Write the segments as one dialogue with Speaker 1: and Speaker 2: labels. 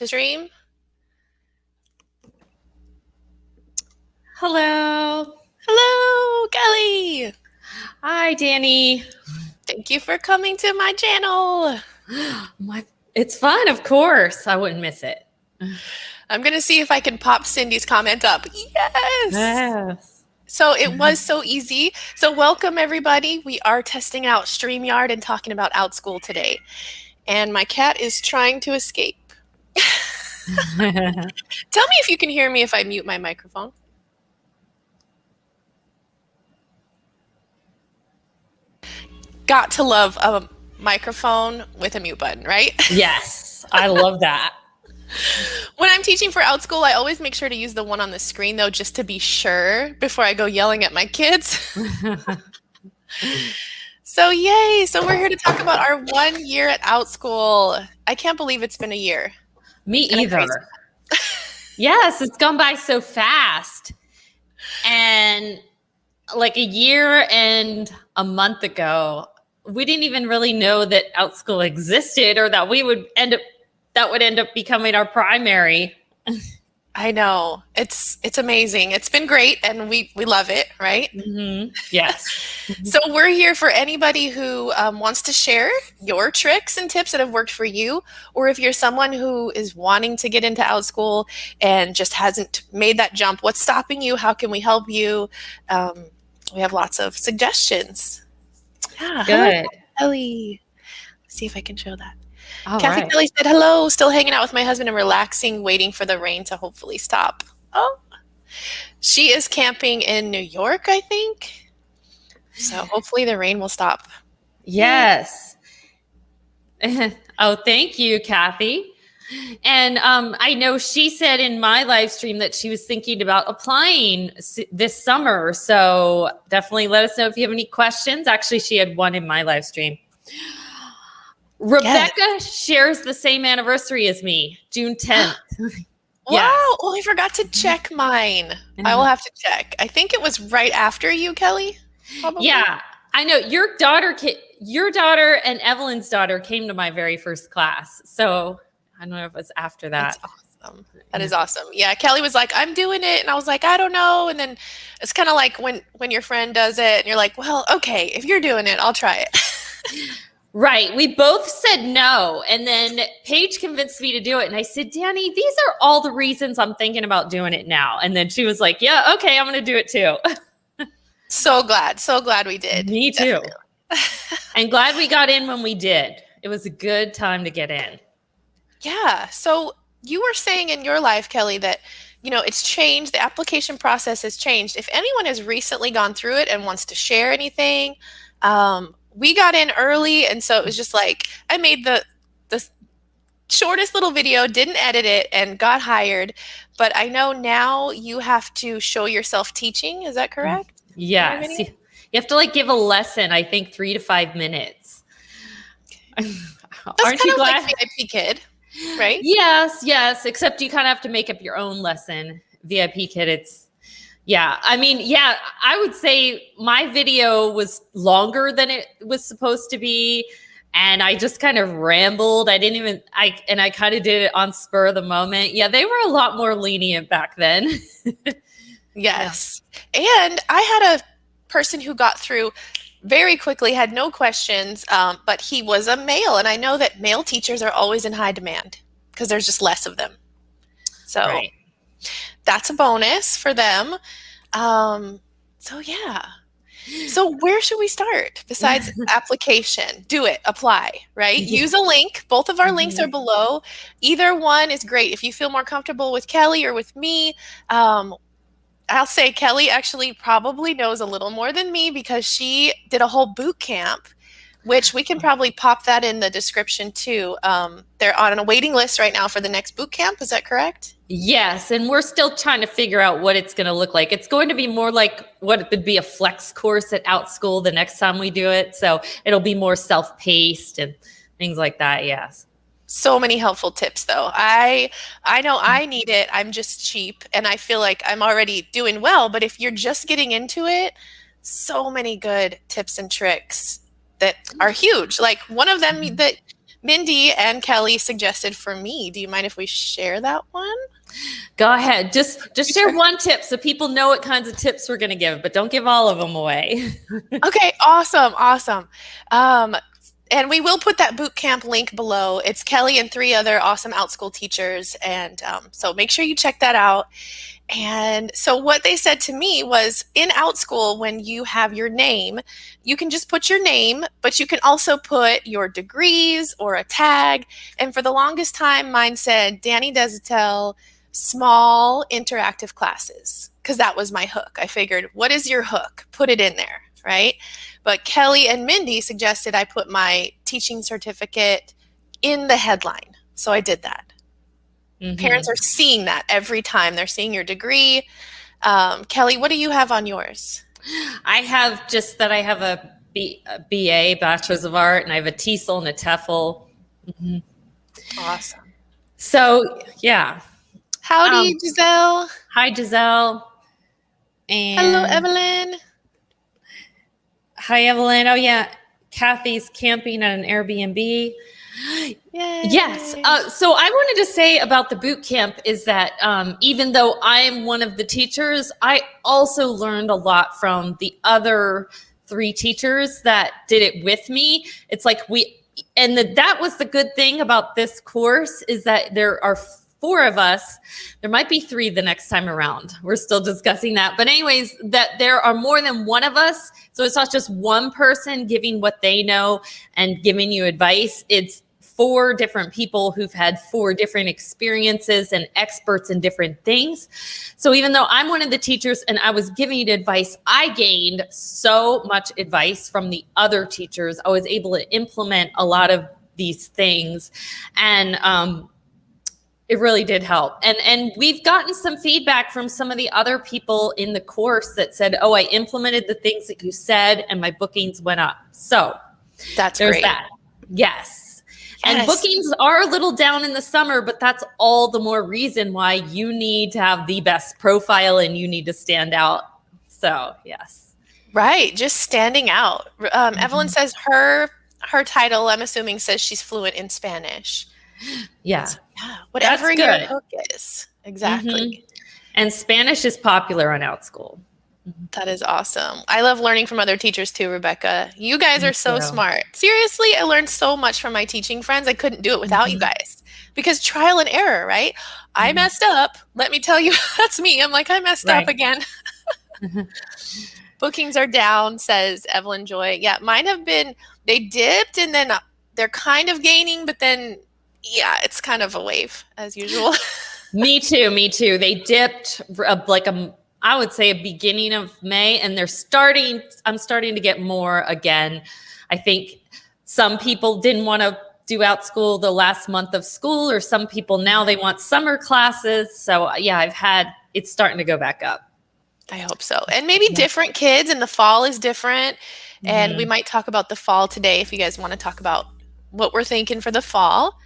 Speaker 1: to stream.
Speaker 2: Hello.
Speaker 1: Hello, Kelly.
Speaker 2: Hi, Danny.
Speaker 1: Thank you for coming to my channel.
Speaker 2: It's fun, of course. I wouldn't miss it.
Speaker 1: I'm going to see if I can pop Cindy's comment up. Yes.
Speaker 2: Yes.
Speaker 1: So it was so easy. So welcome, everybody. We are testing out StreamYard and talking about Outschool today. And my cat is trying to escape. Tell me if you can hear me if I mute my microphone. Got to love a microphone with a mute button, right?
Speaker 2: Yes, I love that.
Speaker 1: When I'm teaching for Outschool, I always make sure to use the one on the screen, though, just to be sure before I go yelling at my kids. So yay! So we're here to talk about our 1 year at Outschool. I can't believe it's been a year.
Speaker 2: Me either. Yes, it's gone by so fast. And like a year and a month ago, we didn't even really know that Outschool existed or that would end up becoming our primary.
Speaker 1: I know. It's amazing. It's been great and we love it, right?
Speaker 2: Mm-hmm. Yes.
Speaker 1: So we're here for anybody who wants to share your tricks and tips that have worked for you, or if you're someone who is wanting to get into Outschool and just hasn't made that jump, what's stopping you? How can we help you? We have lots of suggestions. Yeah,
Speaker 2: good.
Speaker 1: Kelly. Let's see if I can show that.
Speaker 2: All
Speaker 1: Kathy
Speaker 2: right.
Speaker 1: Kelly said, hello, still hanging out with my husband and relaxing, waiting for the rain to hopefully stop. Oh, she is camping in New York, I think. So hopefully the rain will stop.
Speaker 2: Yes. Oh, thank you, Kathy. And I know she said in my live stream that she was thinking about applying this summer. So definitely let us know if you have any questions. Actually, she had one in my live stream. Rebecca shares the same anniversary as me, June 10th.
Speaker 1: Wow. Well, I forgot to check mine. I will have to check. I think it was right after you, Kelly. Probably.
Speaker 2: Yeah, I know your daughter and Evelyn's daughter came to my very first class. So I don't know if it was after that.
Speaker 1: That's awesome. That is awesome. Yeah, Kelly was like, I'm doing it. And I was like, I don't know. And then it's kind of like when your friend does it and you're like, well, okay, if you're doing it, I'll try it.
Speaker 2: Right. We both said no. And then Paige convinced me to do it. And I said, Danny, these are all the reasons I'm thinking about doing it now. And then she was like, yeah, okay, I'm going to do it too.
Speaker 1: So glad we did.
Speaker 2: Me too. And glad we got in when we did. It was a good time to get in.
Speaker 1: Yeah. So you were saying in your life, Kelly, that, it's changed. The application process has changed. If anyone has recently gone through it and wants to share anything, we got in early. And so it was just like, I made the shortest little video, didn't edit it, and got hired. But I know now you have to show yourself teaching. Is that correct?
Speaker 2: Yes. You have to give a lesson, I think 3 to 5 minutes.
Speaker 1: Aren't you glad? Like VIP Kid, right?
Speaker 2: Yes. Except you kind of have to make up your own lesson. VIP Kid, I would say my video was longer than it was supposed to be. And I just kind of rambled. I kind of did it on spur of the moment. Yeah, they were a lot more lenient back then.
Speaker 1: Yes. Yeah. And I had a person who got through very quickly, had no questions, but he was a male. And I know that male teachers are always in high demand because there's just less of them. So that's a bonus for them. So where should we start besides application? Do it, apply, right? Use a link. Both of our links are below. Either one is great. If you feel more comfortable with Kelly or with me, I'll say Kelly actually probably knows a little more than me because she did a whole boot camp, which we can probably pop that in the description too. They're on a waiting list right now for the next boot camp. Is that correct?
Speaker 2: Yes. And we're still trying to figure out what it's going to look like. It's going to be more like what would be a flex course at Outschool the next time we do it. So it'll be more self-paced and things like that. Yes.
Speaker 1: So many helpful tips though. I know I need it. I'm just cheap and I feel like I'm already doing well, but if you're just getting into it, so many good tips and tricks that are huge. Like one of them that Mindy and Kelly suggested for me. Do you mind if we share that one?
Speaker 2: Go ahead. Just share one tip so people know what kinds of tips we're going to give, but don't give all of them away.
Speaker 1: Okay, awesome, awesome. And we will put that boot camp link below. It's Kelly and 3 other awesome Outschool teachers, and so make sure you check that out. And so what they said to me was, in Outschool, when you have your name, you can just put your name, but you can also put your degrees or a tag. And for the longest time, mine said Danny Desatel, small interactive classes, because that was my hook. I figured, what is your hook? Put it in there, right? But Kelly and Mindy suggested I put my teaching certificate in the headline. So I did that. Parents are seeing that every time. They're seeing your degree. Kelly, what do you have on yours?
Speaker 2: I have just that I have a BA, Bachelor's of Art, and I have a TESOL and a TEFL.
Speaker 1: Awesome.
Speaker 2: So, yeah.
Speaker 1: Howdy, Giselle.
Speaker 2: Hi, Giselle. And
Speaker 1: hello, Evelyn.
Speaker 2: Hi, Evelyn. Oh, yeah. Kathy's camping at an Airbnb. Yay. Yes. So I wanted to say about the boot camp is that even though I am one of the teachers, I also learned a lot from the other 3 teachers that did it with me. It's like that was the good thing about this course is that there are 4 of us. There might be 3 the next time around. We're still discussing that. But anyways, that there are more than one of us. So it's not just one person giving what they know and giving you advice. It's 4 different people who've had 4 different experiences and experts in different things. So even though I'm one of the teachers and I was giving you advice, I gained so much advice from the other teachers. I was able to implement a lot of these things, and it really did help. And we've gotten some feedback from some of the other people in the course that said, oh, I implemented the things that you said and my bookings went up. So
Speaker 1: that's
Speaker 2: there's
Speaker 1: great.
Speaker 2: That. Yes. And bookings are a little down in the summer, but that's all the more reason why you need to have the best profile and you need to stand out. So, yes.
Speaker 1: Right. Just standing out. Evelyn says her title, I'm assuming, says she's fluent in Spanish.
Speaker 2: Yeah.
Speaker 1: Yeah. Whatever your hook is. Exactly.
Speaker 2: And Spanish is popular on Outschool.
Speaker 1: That is awesome. I love learning from other teachers too, Rebecca. You guys are so smart. Seriously, I learned so much from my teaching friends. I couldn't do it without you guys because trial and error, right? I messed up. Let me tell you, that's me. I'm like, I messed up again. Bookings are down, says Evelyn Joy. Yeah, mine have been, they dipped and then they're kind of gaining, but then, yeah, it's kind of a wave as usual.
Speaker 2: Me too. They dipped like I would say a beginning of May, and I'm starting to get more again. I think some people didn't want to do Outschool the last month of school, or some people now they want summer classes. So yeah, it's starting to go back up.
Speaker 1: I hope so. And maybe different kids, and the fall is different. And we might talk about the fall today if you guys want to talk about what we're thinking for the fall.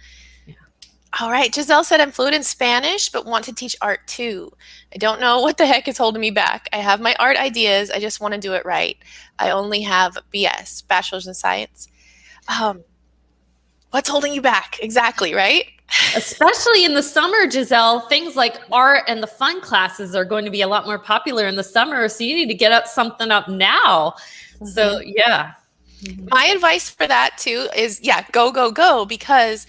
Speaker 1: All right. Giselle said, I'm fluent in Spanish, but want to teach art too. I don't know what the heck is holding me back. I have my art ideas. I just want to do it right. I only have BS, Bachelor's in Science. What's holding you back? Exactly, right?
Speaker 2: Especially in the summer, Giselle, things like art and the fun classes are going to be a lot more popular in the summer. So you need to get something up now. So yeah.
Speaker 1: My advice for that too is, go, because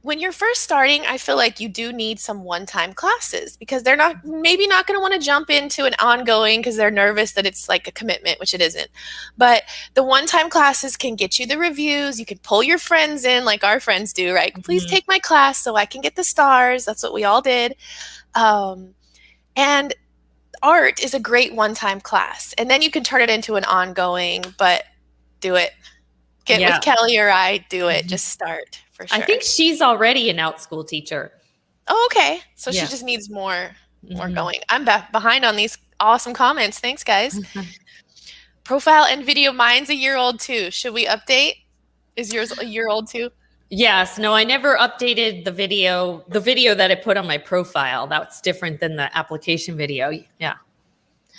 Speaker 1: when you're first starting, I feel like you do need some one-time classes because they're maybe not going to want to jump into an ongoing because they're nervous that it's like a commitment, which it isn't. But the one-time classes can get you the reviews. You can pull your friends in like our friends do, right? Please take my class so I can get the stars. That's what we all did. And art is a great one-time class. And then you can turn it into an ongoing, but do it. Get with Kelly or I, do it. Just start. For sure.
Speaker 2: I think she's already an Outschool teacher.
Speaker 1: Oh, okay. So she just needs more going. I'm behind on these awesome comments. Thanks, guys. Profile and video. Mine's a year old too. Should we update? Is yours a year old too?
Speaker 2: Yes. No, I never updated the video that I put on my profile. That's different than the application video. Yeah.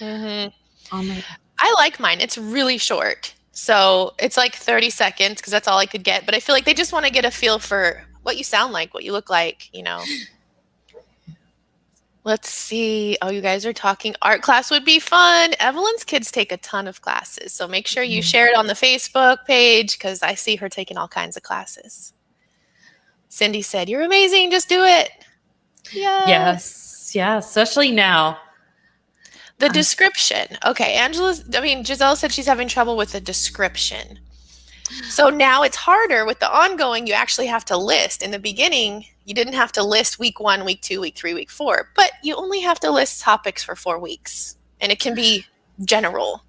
Speaker 1: I like mine. It's really short. So it's like 30 seconds because that's all I could get. But I feel like they just want to get a feel for what you sound like, what you look like, you know. Let's see. Oh, you guys are talking art class would be fun. Evelyn's kids take a ton of classes. So make sure you share it on the Facebook page because I see her taking all kinds of classes. Cindy said, "You're amazing. Just do it."
Speaker 2: Yes. Yeah. Especially now.
Speaker 1: The description. Okay. Giselle said she's having trouble with the description. So now it's harder with the ongoing. You actually have to list. In the beginning, you didn't have to list week 1, week 2, week 3, week 4, but you only have to list topics for 4 weeks. And it can be general.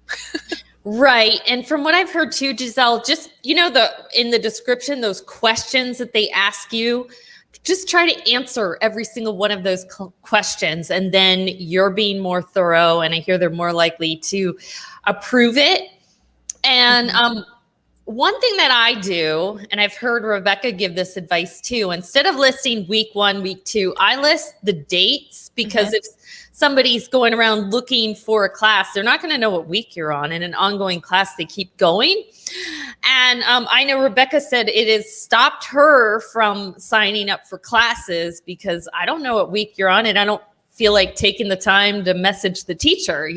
Speaker 2: Right. And from what I've heard too, Giselle, just, in the description, those questions that they ask you, just try to answer every single one of those questions. And then you're being more thorough. And I hear they're more likely to approve it. And one thing that I do, and I've heard Rebecca give this advice too, instead of listing week 1, week 2, I list the dates because if somebody's going around looking for a class, they're not going to know what week you're on. In an ongoing class, they keep going. And I know Rebecca said it has stopped her from signing up for classes because I don't know what week you're on and I don't feel like taking the time to message the teacher,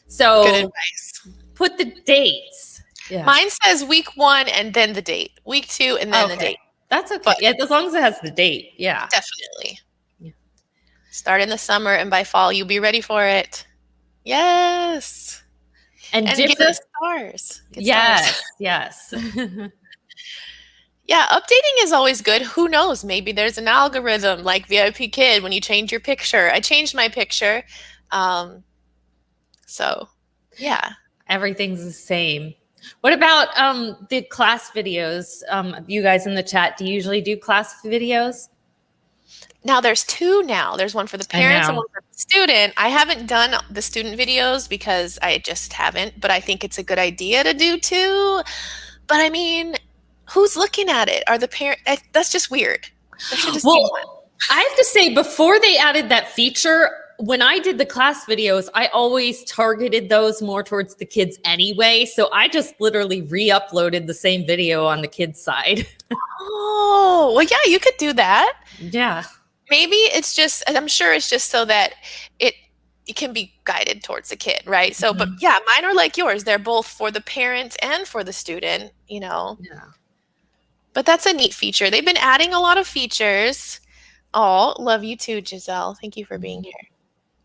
Speaker 2: So
Speaker 1: good advice.
Speaker 2: Put the dates.
Speaker 1: Yeah. Mine says week 1 and then the date. Week 2 and then the date.
Speaker 2: That's okay. But, yeah, as long as it has the date. Yeah.
Speaker 1: Definitely. Yeah. Start in the summer and by fall you'll be ready for it. Yes. And get us stars.
Speaker 2: Yes. Yes.
Speaker 1: Yeah, updating is always good. Who knows? Maybe there's an algorithm like VIP Kid when you change your picture. I changed my picture. So, yeah.
Speaker 2: Everything's the same. What about the class videos? You guys in the chat, do you usually do class videos?
Speaker 1: Now there's 2 now. There's one for the parents and one for the student. I haven't done the student videos because I just haven't, but I think it's a good idea to do 2. But I mean, who's looking at it? Are the parents? That's just weird. There should just be one.
Speaker 2: I have to say, before they added that feature, when I did the class videos, I always targeted those more towards the kids anyway. So I just literally re-uploaded the same video on the kids' side.
Speaker 1: Oh, well, yeah, you could do that.
Speaker 2: Yeah.
Speaker 1: Maybe it's just, I'm sure it's just so that it can be guided towards the kid, right? So, but yeah, mine are like yours. They're both for the parent and for the student, Yeah. But that's a neat feature. They've been adding a lot of features. Oh, love you too, Giselle. Thank you for being here.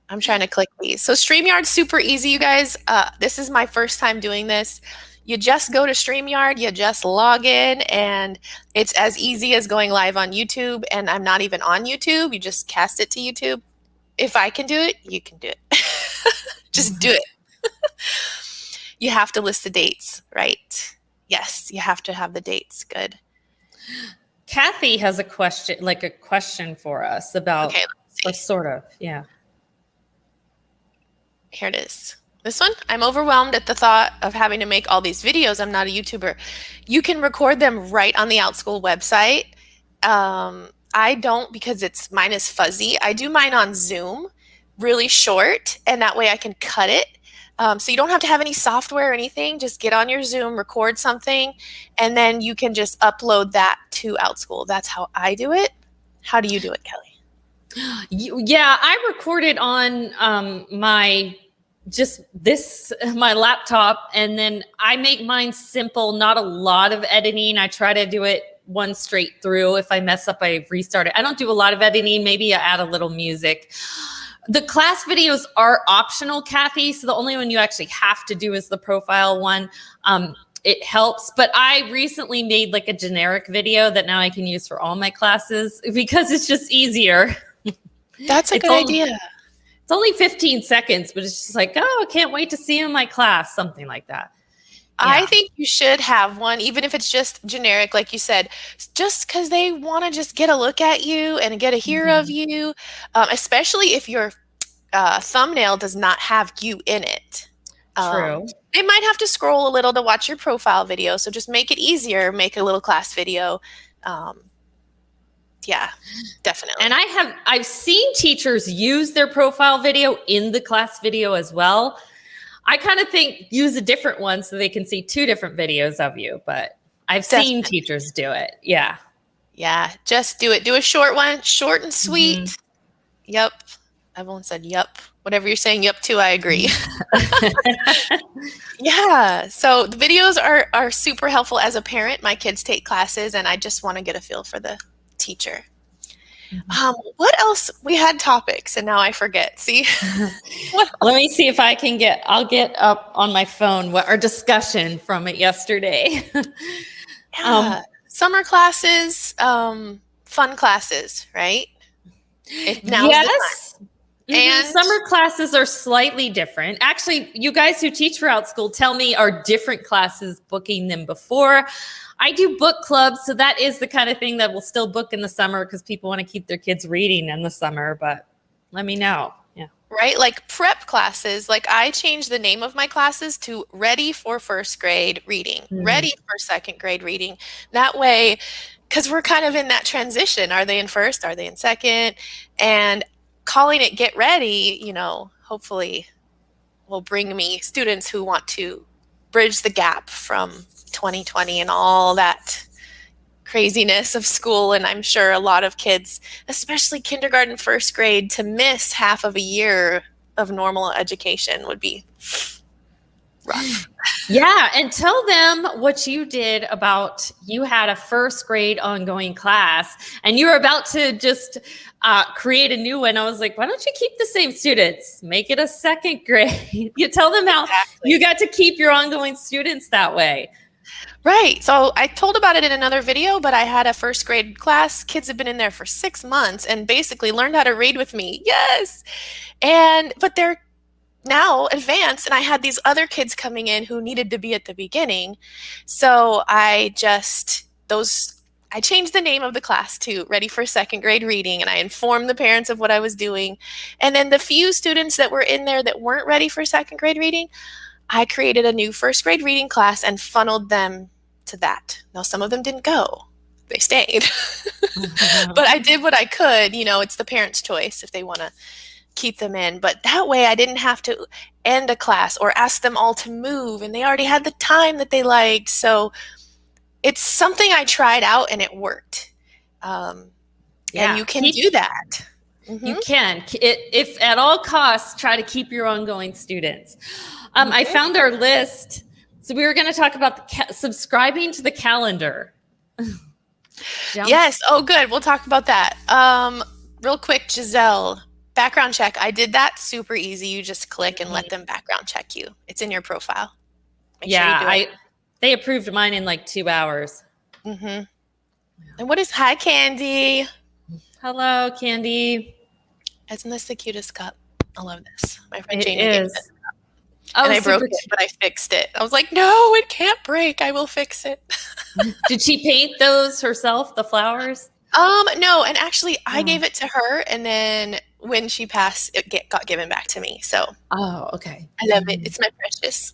Speaker 1: I'm trying to click these. So StreamYard's super easy, you guys. This is my first time doing this. You just go to StreamYard, you just log in, and it's as easy as going live on YouTube. And I'm not even on YouTube. You just cast it to YouTube. If I can do it, you can do it. Just do it. You have to list the dates, right? Yes, you have to have the dates. Good.
Speaker 2: Kathy has a question for us about, sort of, yeah.
Speaker 1: Here it is. This one, I'm overwhelmed at the thought of having to make all these videos. I'm not a YouTuber. You can record them right on the Outschool website. I don't because mine is fuzzy. I do mine on Zoom, really short, and that way I can cut it. So you don't have to have any software or anything. Just get on your Zoom, record something, and then you can just upload that to Outschool. That's how I do it. How do you do it, Kelly?
Speaker 2: Yeah, I recorded on my laptop, and then I make mine simple, not a lot of editing. I try to do it one straight through. If I mess up, I restart it. I don't do a lot of editing. Maybe I add a little music. The class videos are optional, Kathy. So the only one you actually have to do is the profile one. It helps, but I recently made like a generic video that now I can use for all my classes because it's just easier.
Speaker 1: That's a good idea.
Speaker 2: It's only 15 seconds, but it's just like, oh, I can't wait to see you in my class, something like that.
Speaker 1: Yeah. I think you should have one, even if it's just generic, like you said, just because they want to just get a look at you and get a hear of you, especially if your thumbnail does not have you in it.
Speaker 2: True.
Speaker 1: They might have to scroll a little to watch your profile video, so just make it easier. Make a little class video. Yeah, definitely.
Speaker 2: And I've seen teachers use their profile video in the class video as well. I kind of think use a different one so they can see 2 different videos of you, but I've seen
Speaker 1: Definitely.
Speaker 2: teachers do it. Yeah.
Speaker 1: Yeah, just do it. Do a short one, short and
Speaker 2: Mhm.
Speaker 1: sweet. Yep. Everyone said yep. Whatever you're saying yep to, I agree. Yeah. So the videos are super helpful as a parent. My kids take classes and I just want to get a feel for the teacher. What else? We had topics and now I forget. See? What
Speaker 2: Let me see if I'll get up on my phone what our discussion from it yesterday. um,
Speaker 1: Yeah. Summer classes, fun classes, right? If now's the time.
Speaker 2: yes.
Speaker 1: And
Speaker 2: Summer classes are slightly different. Actually, you guys who teach for Outschool tell me are different classes booking them before. I do book clubs, so that is the kind of thing that we'll still book in the summer because people want to keep their kids reading in the summer, but let me know. Yeah.
Speaker 1: right, like prep classes, like I changed the name of my classes to Ready for First Grade Reading,
Speaker 2: Mhm.
Speaker 1: Ready for Second Grade Reading. That way, because we're kind of in that transition. Are they in first? Are they in second? And calling it Get Ready, hopefully will bring me students who want to bridge the gap from 2020 and all that craziness of school. And I'm sure a lot of kids, especially kindergarten, first grade, to miss half of a year of normal education would be rough.
Speaker 2: Yeah, and tell them what you did about you had a first grade ongoing class and you were about to just create a new one. I was like, why don't you keep the same students? Make it a second grade. You tell them how you
Speaker 1: Exactly.
Speaker 2: got to keep your ongoing students that way.
Speaker 1: Right. So I told about it in another video, but I had a first grade class. Kids have been in there for 6 months and basically learned how to read with me. Yes. But they're now advanced, and I had these other kids coming in who needed to be at the beginning. So I changed the name of the class to Ready for Second Grade Reading, and I informed the parents of what I was doing. And then the few students that were in there that weren't ready for second grade reading, I created a new first grade reading class and funneled them to that. Now, some of them didn't go, they stayed. But I did what I could. It's the parents' choice if they want to keep them in. But that way I didn't have to end a class or ask them all to move, and they already had the time that they liked. So it's something I tried out and it worked. And
Speaker 2: Yeah,
Speaker 1: you can do that.
Speaker 2: you
Speaker 1: Hmm.
Speaker 2: can. If at all costs, try to keep your ongoing students. I found our list. So we were going to talk about subscribing to the calendar.
Speaker 1: Yes. Oh, good. We'll talk about that. Real quick, Giselle, background check. I did that super easy. You just click and let them background check you. It's in your profile. Make sure you do it.
Speaker 2: They approved mine in like 2 hours.
Speaker 1: Mm-hmm. And what is hi, Candy?
Speaker 2: Hello, Candy.
Speaker 1: Isn't this the cutest cup? I love this. My friend
Speaker 2: It
Speaker 1: Jamie gave
Speaker 2: is.
Speaker 1: it.
Speaker 2: Oh,
Speaker 1: And I broke
Speaker 2: super
Speaker 1: it, but I fixed it. I was like, no, it can't break. I will fix it.
Speaker 2: Did she paint those herself, the flowers?
Speaker 1: No, and actually I
Speaker 2: Oh,
Speaker 1: gave it to her, and then when she passed, got given back to me. So
Speaker 2: oh, okay.
Speaker 1: I love it. It's my precious.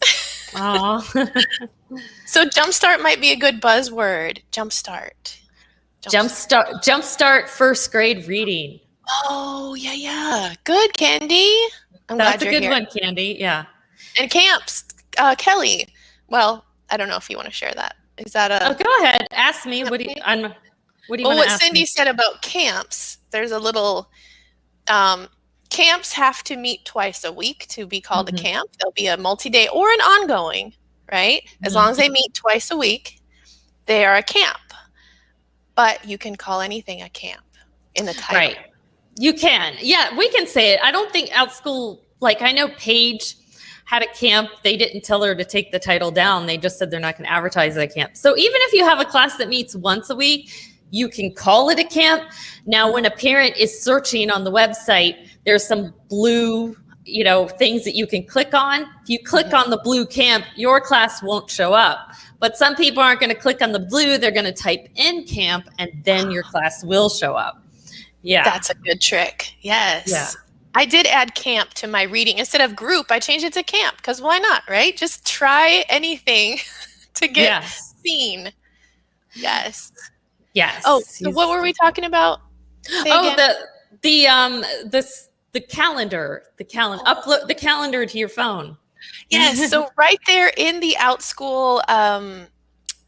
Speaker 2: Oh,
Speaker 1: So jumpstart might be a good buzzword. Jumpstart.
Speaker 2: jumpstart first grade reading.
Speaker 1: Oh, yeah, yeah. Good, Candy. I'm glad
Speaker 2: That's a
Speaker 1: you're
Speaker 2: good
Speaker 1: here.
Speaker 2: one, Candy. Yeah.
Speaker 1: And camps, Kelly. Well, I don't know if you want to share that. Is that
Speaker 2: Oh,
Speaker 1: a
Speaker 2: go ahead. Ask me. What do you
Speaker 1: Well,
Speaker 2: want to
Speaker 1: what
Speaker 2: ask
Speaker 1: Cindy
Speaker 2: me?
Speaker 1: said about camps, there's a little camps have to meet twice a week to be called a
Speaker 2: Mhm.
Speaker 1: camp. There'll be a multi-day or an ongoing, right? As long as
Speaker 2: Mhm.
Speaker 1: they meet twice a week, they are a camp. But you can call anything a camp in the title.
Speaker 2: Right. You can. Yeah, we can say it. I don't think Outschool, like I know Paige had a camp. They didn't tell her to take the title down. They just said they're not going to advertise it at camp. So even if you have a class that meets once a week, you can call it a camp. Now, when a parent is searching on the website, there's some blue, things that you can click on. If you click on the blue camp, your class won't show up. But some people aren't going to click on the blue. They're going to type in camp and then your class will show up. Yeah.
Speaker 1: That's a good trick. Yes.
Speaker 2: Yeah.
Speaker 1: I did add camp to my reading. Instead of group, I changed it to camp because why not, right? Just try anything to get
Speaker 2: Yes.
Speaker 1: seen. Yes.
Speaker 2: Yes.
Speaker 1: Oh, so what were we talking about? Say
Speaker 2: Oh,
Speaker 1: again.
Speaker 2: the calendar, upload the calendar to your phone.
Speaker 1: Yes, so right there in the Outschool,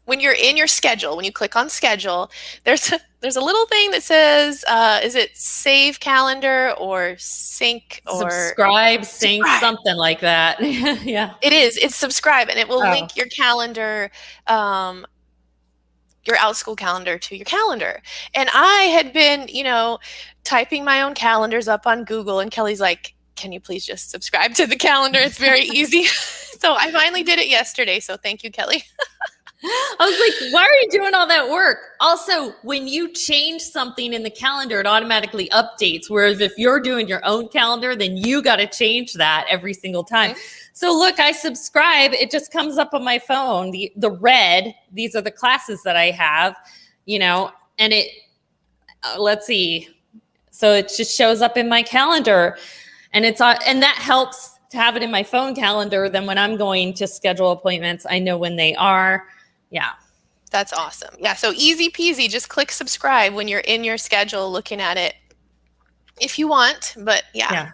Speaker 1: when you're in your schedule, when you click on schedule, there's a little thing that says, is it save calendar or sync or
Speaker 2: Subscribe, sync,
Speaker 1: subscribe?
Speaker 2: something like that. Yeah.
Speaker 1: It is. It's subscribe, and it will
Speaker 2: Oh.
Speaker 1: link your calendar, your Outschool calendar to your calendar. And I had been, typing my own calendars up on Google, and Kelly's like, "Can you please just subscribe to the calendar? It's very easy." So I finally did it yesterday. So thank you, Kelly.
Speaker 2: I was like, why are you doing all that work? Also, when you change something in the calendar, it automatically updates. Whereas if you're doing your own calendar, then you got to change that every single time.
Speaker 1: Mhm.
Speaker 2: So look, I subscribe. It just comes up on my phone. The red, these are the classes that I have, and it, let's see. So it just shows up in my calendar, and and that helps to have it in my phone calendar. Then when I'm going to schedule appointments, I know when they are. Yeah.
Speaker 1: That's awesome. Yeah, so easy peasy. Just click subscribe when you're in your schedule looking at it if you want. But yeah.
Speaker 2: Yeah.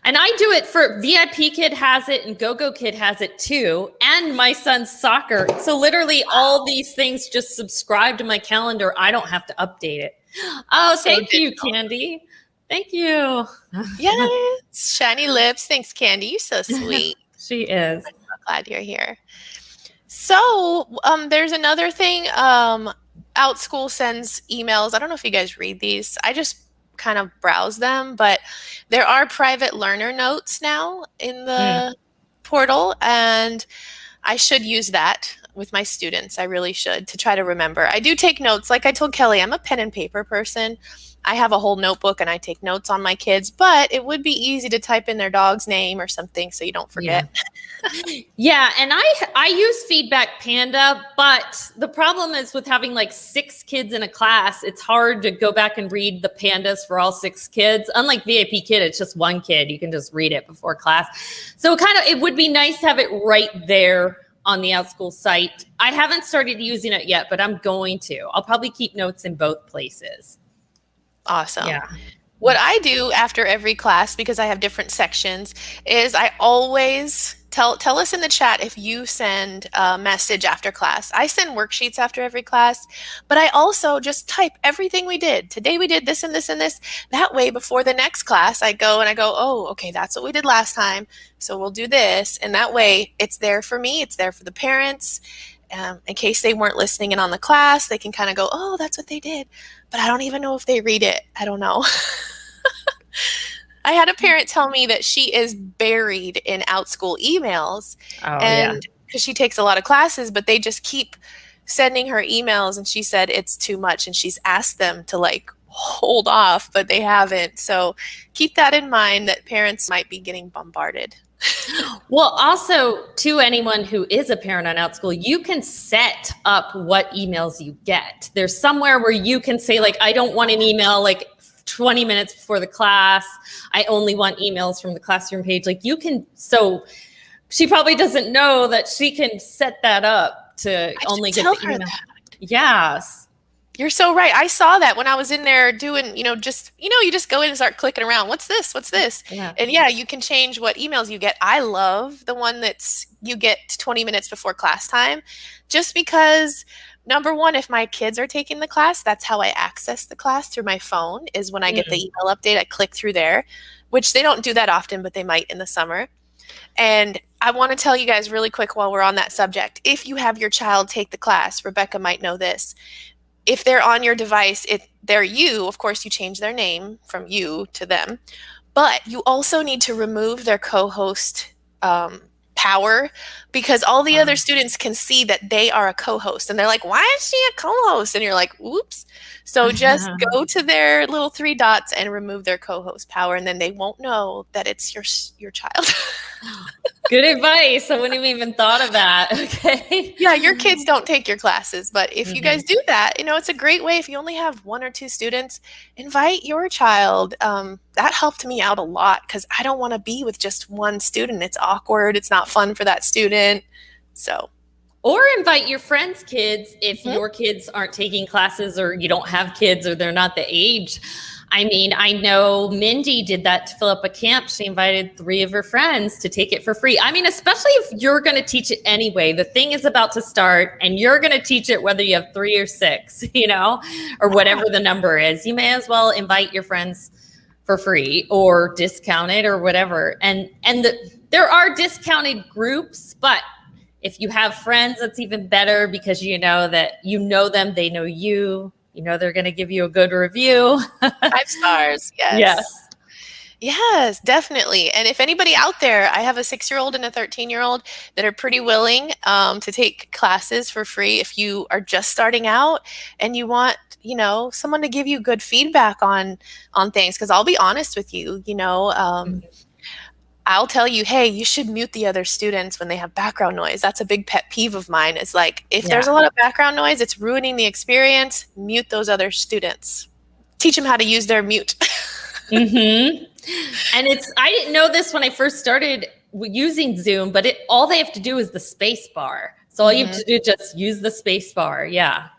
Speaker 2: And I do it for VIP Kid has it and Go Kid has it too. And my son's soccer. So literally all these things just subscribe to my calendar. I don't have to update it. Oh,
Speaker 1: So
Speaker 2: thank you,
Speaker 1: digital.
Speaker 2: Candy. Thank you.
Speaker 1: Yes. Shiny lips. Thanks, Candy. You're so sweet.
Speaker 2: She is.
Speaker 1: I'm so glad you're here. So there's another thing. Outschool sends emails. I don't know if you guys read these. I just kind of browse them, but there are private learner notes now in the portal, and I should use that with my students. I really should, to try to remember. I do take notes. Like I told Kelly, I'm a pen and paper person. I have a whole notebook and I take notes on my kids, but it would be easy to type in their dog's name or something so you don't forget.
Speaker 2: Yeah, and I use Feedback Panda, but the problem is with having like 6 kids in a class, it's hard to go back and read the pandas for all 6 kids. Unlike VIP Kid, it's just 1 kid. You can just read it before class. So it would be nice to have it right there on the Outschool site. I haven't started using it yet, but I'm going to. I'll probably keep notes in both places.
Speaker 1: Awesome.
Speaker 2: Yeah.
Speaker 1: What I do after every class, because I have different sections, is I always tell us in the chat if you send a message after class. I send worksheets after every class, but I also just type everything we did. Today we did this and this and this. That way, before the next class, I go, oh, okay, that's what we did last time. So we'll do this. And that way it's there for me. It's there for the parents. In case they weren't listening in on the class, they can kind of go, oh, that's what they did. But I don't even know if they read it. I don't know. I had a parent tell me that she is buried in Outschool emails, and because she takes a lot of classes, but they just keep sending her emails, and she said it's too much, and she's asked them to hold off, but they haven't. So keep that in mind, that parents might be getting bombarded.
Speaker 2: Well, also to anyone who is a parent on Outschool, you can set up what emails you get. There's somewhere where you can say, I don't want an email 20 minutes before the class. I only want emails from the classroom page. So she probably doesn't know that she can set that up to only get the email. Yes.
Speaker 1: You're so right. I saw that when I was in there doing, you just go in and start clicking around. What's this? What's this?
Speaker 2: Yeah.
Speaker 1: And yeah, you can change what emails you get. I love the one you get 20 minutes before class time, just because number one, if my kids are taking the class, that's how I access the class through my phone, is when I get the email update, I click through there, which they don't do that often, but they might in the summer. And I want to tell you guys really quick while we're on that subject, if you have your child take the class, Rebecca might know this. If they're on your device, they're you. Of course, you change their name from you to them. But you also need to remove their co-host power, because all the other students can see that they are a co-host. And they're like, why is she a co-host? And you're like, oops. So just go to their little 3 dots and remove their co-host power. And then they won't know that it's your child.
Speaker 2: Good advice. I wouldn't have even thought of that. Okay.
Speaker 1: Yeah, your kids don't take your classes, but if you guys do that, it's a great way. If you only have 1 or 2 students, invite your child. That helped me out a lot, because I don't want to be with just 1 student. It's awkward. It's not fun for that student. So.
Speaker 2: Or invite your friends' kids if your kids aren't taking classes, or you don't have kids, or they're not the age. I mean, I know Mindy did that to fill up a camp. She invited 3 of her friends to take it for free. I mean, especially if you're going to teach it anyway. The thing is about to start and you're going to teach it whether you have 3 or 6, or whatever the number is. You may as well invite your friends for free or discounted or whatever. And there are discounted groups, but if you have friends, that's even better because you know that you know them, they know you. You know they're going to give you a good review.
Speaker 1: 5 stars, yes.
Speaker 2: Yes.
Speaker 1: Yes, definitely. And if anybody out there, I have a 6-year-old and a 13-year-old that are pretty willing to take classes for free if you are just starting out and you want, someone to give you good feedback on things. Because I'll be honest with you, I'll tell you, hey, you should mute the other students when they have background noise. That's a big pet peeve of mine. It's like, if there's a lot of background noise, it's ruining the experience. Mute those other students. Teach them how to use their mute.
Speaker 2: Mm-hmm. And I didn't know this when I first started using Zoom, but all they have to do is the space bar. So all you have to do is just use the space bar. Yeah.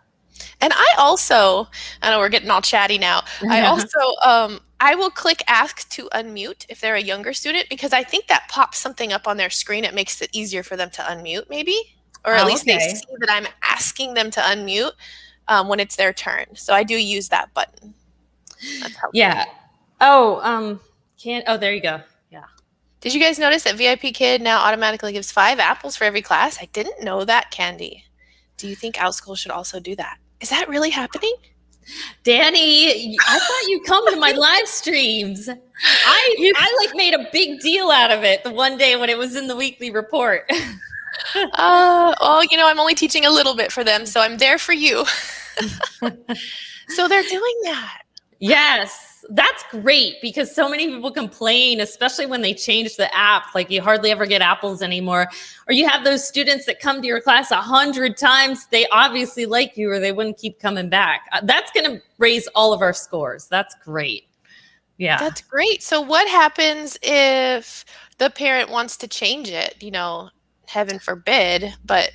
Speaker 1: And I know we're getting all chatty now. I will click ask to unmute if they're a younger student, because I think that pops something up on their screen. It makes it easier for them to unmute maybe, or at least they see that I'm asking them to unmute when it's their turn. So I do use that button. That's helpful.
Speaker 2: Yeah. Oh, there you go. Yeah.
Speaker 1: Did you guys notice that VIP Kid now automatically gives 5 apples for every class? I didn't know that, Candy. Do you think Outschool should also do that? Is that really happening?
Speaker 2: Danny, I thought you'd come to my live streams. I made a big deal out of it the one day when it was in the weekly report.
Speaker 1: I'm only teaching a little bit for them, so I'm there for you. So they're doing that.
Speaker 2: Yes, that's great because so many people complain, especially when they change the app. Like you hardly ever get apples anymore. Or you have those students that come to your class 100 times. They obviously like you or they wouldn't keep coming back. That's going to raise all of our scores. That's great. Yeah.
Speaker 1: That's great. So what happens if the parent wants to change it? Heaven forbid, but,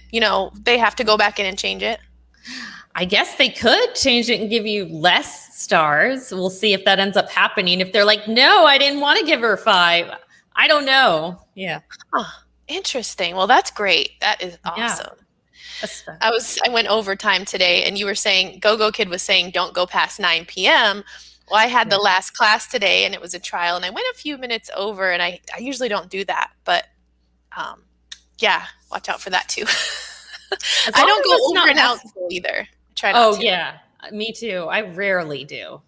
Speaker 1: they have to go back in and change it.
Speaker 2: I guess they could change it and give you less stars. We'll see if that ends up happening. If they're like, no, I didn't want to give her 5. I don't know. Yeah.
Speaker 1: Huh. Interesting. Well, that's great. That is awesome. Yeah. I went overtime today and you were saying, Go Kid was saying, don't go past 9 p.m. Well, I had the last class today and it was a trial and I went a few minutes over and I usually don't do that, but watch out for that too. I don't go over and out school either. Try not to.
Speaker 2: Yeah, me too. I rarely do.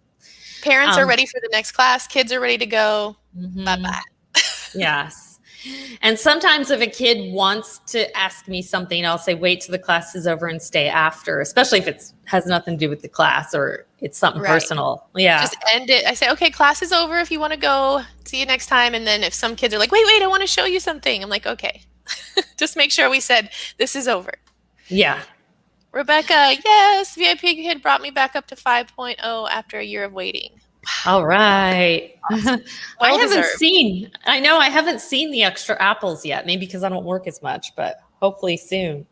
Speaker 1: Parents are ready for the next class. Kids are ready to go. Bye-bye.
Speaker 2: Yes. And sometimes if a kid wants to ask me something, I'll say, wait till the class is over and stay after, especially if it has nothing to do with the class or it's something personal. Yeah.
Speaker 1: Just end it. I say, okay, class is over if you want to go. See you next time. And then if some kids are like, wait, I want to show you something. I'm like, okay. Just make sure we said this is over.
Speaker 2: Yeah.
Speaker 1: Rebecca, yes, VIP Kid brought me back up to 5.0 after a year of waiting. Wow.
Speaker 2: All right.
Speaker 1: Awesome.
Speaker 2: I haven't seen the extra apples yet, maybe because I don't work as much, but hopefully soon.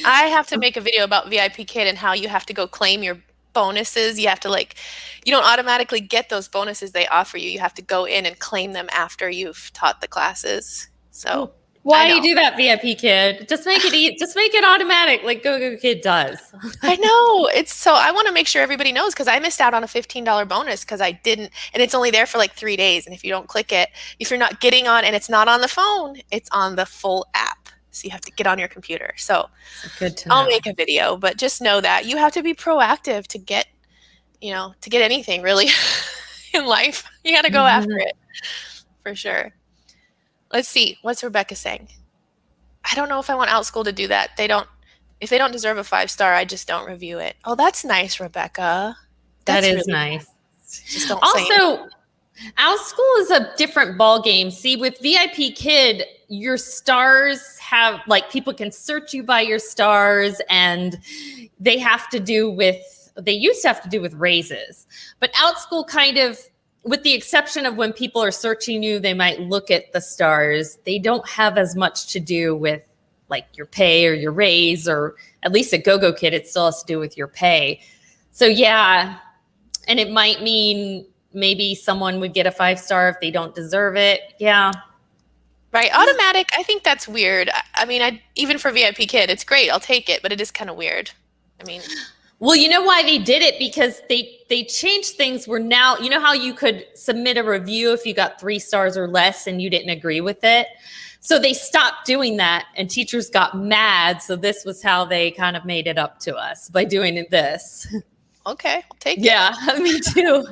Speaker 1: I have to make a video about VIP Kid and how you have to go claim your bonuses. You have to you don't automatically get those bonuses they offer you. You have to go in and claim them after you've taught the classes. So
Speaker 2: why do you do that, VIP Kid? Just make it just make it automatic like Go Kid does.
Speaker 1: I know. I want to make sure everybody knows because I missed out on a $15 bonus because I didn't, and it's only there for 3 days. And if you don't click it, if you're not getting on and it's not on the phone, it's on the full app. So you have to get on your computer. So
Speaker 2: good to know.
Speaker 1: I'll make a video, but just know that you have to be proactive to get anything really in life. You got to go after it for sure. Let's see. What's Rebecca saying? I don't know if I want Outschool to do that. If they don't deserve a 5-star, I just don't review it. Oh, that's nice, Rebecca.
Speaker 2: That is really nice.
Speaker 1: Just don't
Speaker 2: also, Outschool is a different ball game. See, with VIP Kid, your stars have people can search you by your stars, and they used to have to do with raises. But Outschool kind of, with the exception of when people are searching you, they might look at the stars. They don't have as much to do with your pay or your raise, or at least at Go Kid, it still has to do with your pay. So yeah, and it might mean maybe someone would get a 5-star if they don't deserve it. Yeah.
Speaker 1: Right. Automatic, I think that's weird. I mean, even for VIP kid, it's great. I'll take it, but it is kind of weird. I mean,
Speaker 2: well, you know why they did it? Because they changed things where now, you know how you could submit a review if you got 3 stars or less and you didn't agree with it? So they stopped doing that and teachers got mad. So this was how they kind of made it up to us, by doing this.
Speaker 1: Okay, I'll take it.
Speaker 2: Yeah, me too.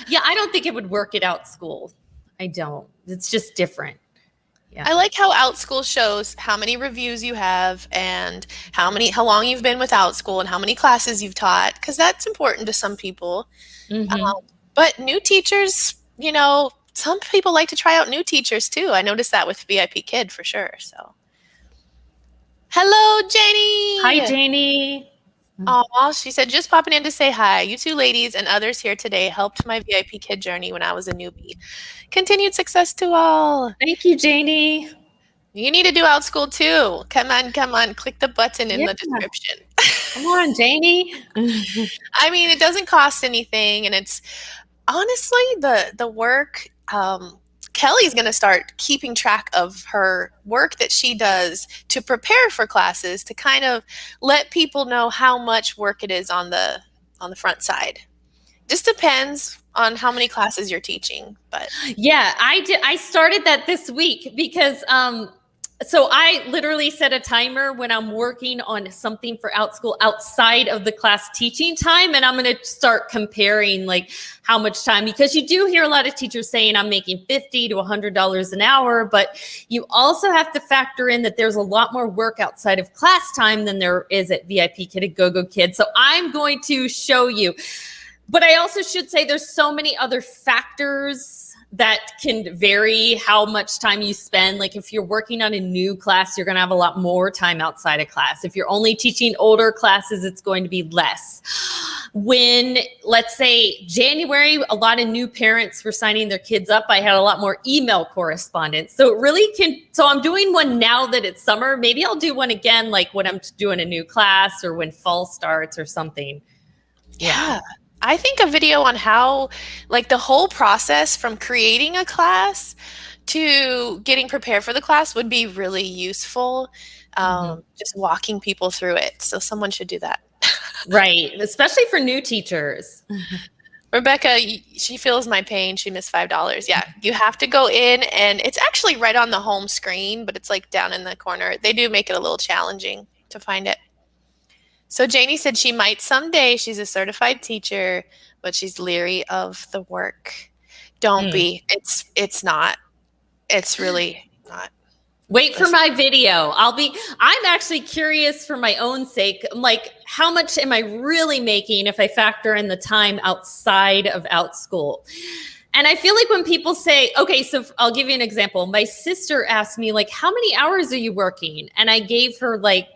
Speaker 2: Yeah, I don't think it would work at Outschool. I don't. It's just different. Yeah.
Speaker 1: I like how Outschool shows how many reviews you have and how long you've been with Outschool and how many classes you've taught, because that's important to some people. But new teachers, some people like to try out new teachers too. I noticed that with VIP Kid for sure. So, hello, Janie.
Speaker 2: Hi, Janie.
Speaker 1: Oh, she said, just popping in to say hi. You two ladies and others here today helped my VIP Kid journey when I was a newbie. Continued success to all.
Speaker 2: Thank you, Janie.
Speaker 1: You need to do Outschool too. Come on. Click the button in the description.
Speaker 2: Come on, Janie.
Speaker 1: I mean, it doesn't cost anything, and it's honestly the work. Kelly's going to start keeping track of her work that she does to prepare for classes, to kind of let people know how much work it is on the front side. Just depends on how many classes you're teaching, but
Speaker 2: yeah, I started that this week because so I literally set a timer when I'm working on something for Outschool outside of the class teaching time. And I'm going to start comparing like how much time, because you do hear a lot of teachers saying I'm making $50 to $100 an hour, but you also have to factor in that there's a lot more work outside of class time than there is at VIP Kid, at Go-Go Kid. So I'm going to show you, but I also should say there's so many other factors that can vary how much time you spend. Like if you're working on a new class, you're going to have a lot more time outside of class. If you're only teaching older classes, it's going to be less. When, let's say, January, a lot of new parents were signing their kids up, I had a lot more email correspondence. So it really can, so I'm doing one now that it's summer. Maybe I'll do one again, like when I'm doing a new class or when fall starts or something.
Speaker 1: Yeah. I think a video on how, like, the whole process from creating a class to getting prepared for the class would be really useful. Just walking people through it. So someone should do that.
Speaker 2: Right. Especially for new teachers.
Speaker 1: Rebecca, she feels my pain. She missed $5. Yeah. You have to go in, and it's actually right on the home screen, but it's like down in the corner. They do make it a little challenging to find it. So Janie said she might someday. She's a certified teacher, but she's leery of the work. Don't be. It's not. It's really not.
Speaker 2: Wait for my video. I'm actually curious for my own sake. Like, how much am I really making if I factor in the time outside of Outschool? And I feel like when people say, okay, so I'll give you an example. My sister asked me, like, how many hours are you working? And I gave her like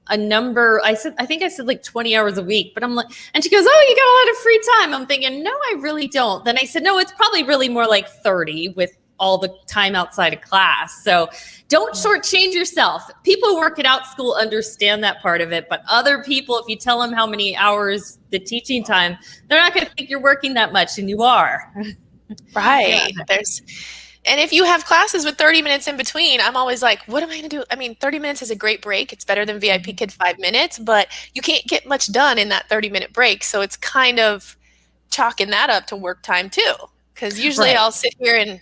Speaker 2: a number. I think I said like 20 hours a week, but I'm like, and she goes, oh, you got a lot of free time. I'm thinking, no, I really don't. Then I said, no, it's probably really more like 30 with all the time outside of class. So don't shortchange yourself. People who work at Outschool understand that part of it, but other people, if you tell them how many hours the teaching time, they're not going to think you're working that much, and you are.
Speaker 1: Right. Yeah. And if you have classes with 30 minutes in between, I'm always like, what am I going to do? I mean, 30 minutes is a great break. It's better than VIP Kid 5 minutes, but you can't get much done in that 30-minute break. So it's kind of chalking that up to work time too. Because usually I'll sit here and,